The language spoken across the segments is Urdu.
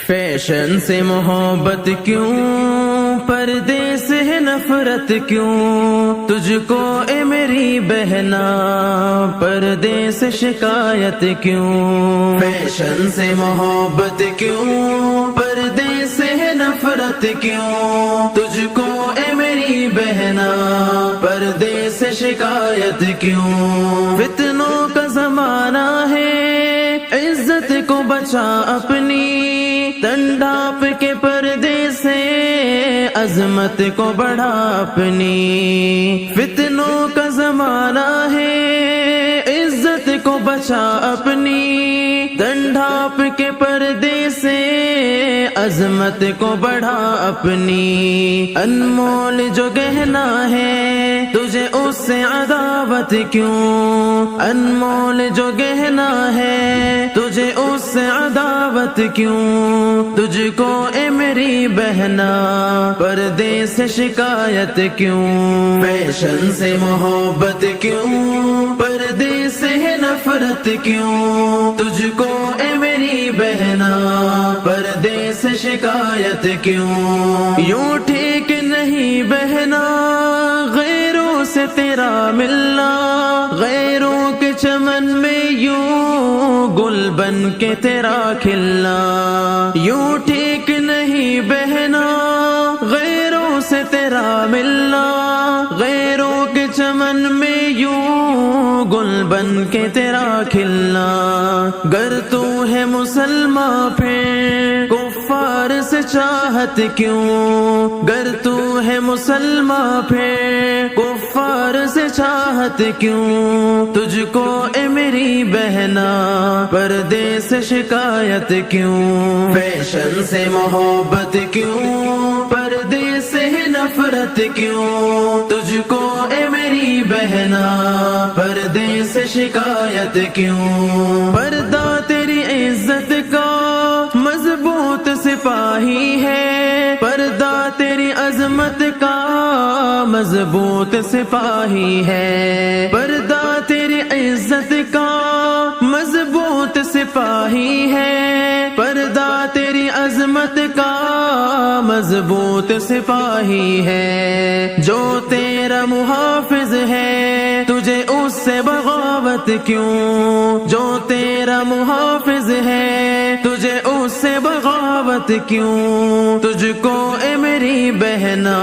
فیشن سے محبت کیوں، پردے سے ہے نفرت کیوں، تجھ کو اے میری بہنا پردے سے شکایت کیوں۔ فیشن سے محبت کیوں، پردے سے ہے نفرت کیوں، تجھ کو اے میری بہنا پردے سے شکایت کیوں۔ فتنوں کا زمانہ ہے، عزت کو بچا اپنی، تن ڈھانپ کے پردے سے عظمت کو بڑھا اپنی۔ فتنوں کا زمانہ ہے، عزت کو بچا اپنی، تن ڈھانپ کے پردے سے عظمت کو بڑھا اپنی۔ انمول جو گہنا ہے تجھے اس سے عداوت کیوں، انمول جو گہنا ہے تجھے اس سے عداوت کیوں، تجھ کو اے میری بہنا پردے سے شکایت کیوں۔ فیشن سے محبت کیوں، پردے سے ہے نفرت کیوں، تجھ کو اے میری بہنا پردے سے شکایت کیوں۔ یوں ٹھیک نہیں بہنا غیروں سے تیرا ملنا، غیروں کے چمن میں یوں گل بن کے تیرا کھلنا۔ یوں ٹھیک نہیں بہنا غیروں سے تیرا ملنا، غیروں کے چمن میں یوں گل بن کے تیرا کھلنا۔ گر تو ہے مسلمان پھر کفار سے چاہت کیوں، گر تو ہے مسلمان پھر کفار سے چاہت کیوں، تجھ کو اے میری بہنا پردے سے شکایت کیوں۔ فیشن سے محبت کیوں، پردے سے نفرت کیوں، تجھ کو اے میری بہنا پردے سے شکایت کیوں۔ پردہ تیری عزت کا مضبوط سپاہی ہے، پردہ تیری عظمت کا مضبوط سپاہی ہے، پردہ تیری عزت کا مضبوط سپاہی ہے، پردہ تیری عظمت کا مضبوط سپاہی ہے۔ جو تیرا محافظ ہے تجھے اس سے بغاوت کیوں، جو تیرا محافظ ہے تجھے اس سے بغاوت کیوں، تجھ کو اے میری بہنا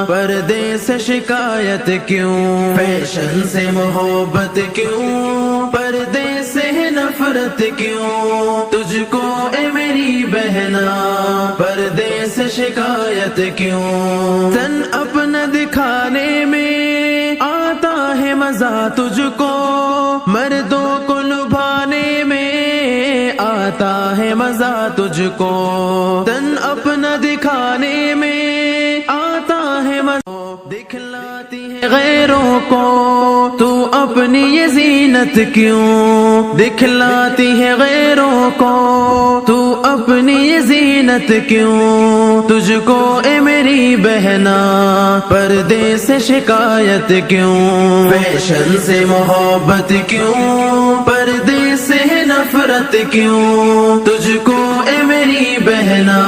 پردے سے شکایت کیوں۔ فیشن سے محبت کیوں، پردے سے نفرت کیوں، تجھ کو اے میری بہنا پردے سے شکایت کیوں۔ تن اپنا دکھانے میں آتا ہے مزہ تجھ کو، مردوں کو لبھانے میں آتا ہے مزہ تجھ کو، تن اپنا دکھانے میں آتا ہے مزہ، دکھلاتی ہے غیروں کو تو اپنی یہ زینت کیوں، دکھلاتی ہے غیروں کو تو اپنی یہ زینت کیوں، تجھ کو اے میری بہنا پردے سے شکایت کیوں۔ فیشن سے محبت کیوں، پردے سے نفرت کیوں، تجھ کو اے میری بہنا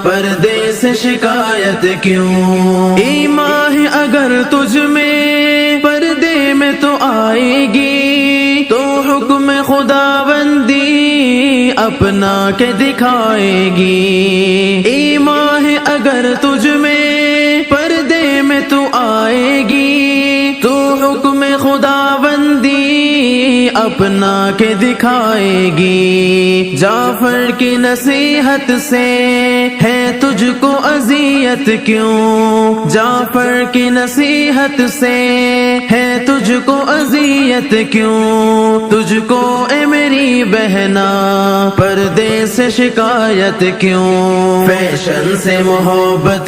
پردے سے شکایت کیوں۔ ایمان ہے اگر تجھ میں پردے میں تو آئے گی، تو حکم خدا بندی اپنا کے دکھائے گی۔ ایمان ہے اگر تجھ میں پردے میں تو آئے گی، تو حکم خدا بندی اپنا کے دکھائے گی۔ جعفر کی نصیحت سے ہے تجھ کو اذیت کیوں، جعفر کی نصیحت سے ہے تجھ کو اذیت کیوں، تجھ کو اے میری بہنا پردے سے شکایت کیوں۔ فیشن سے محبت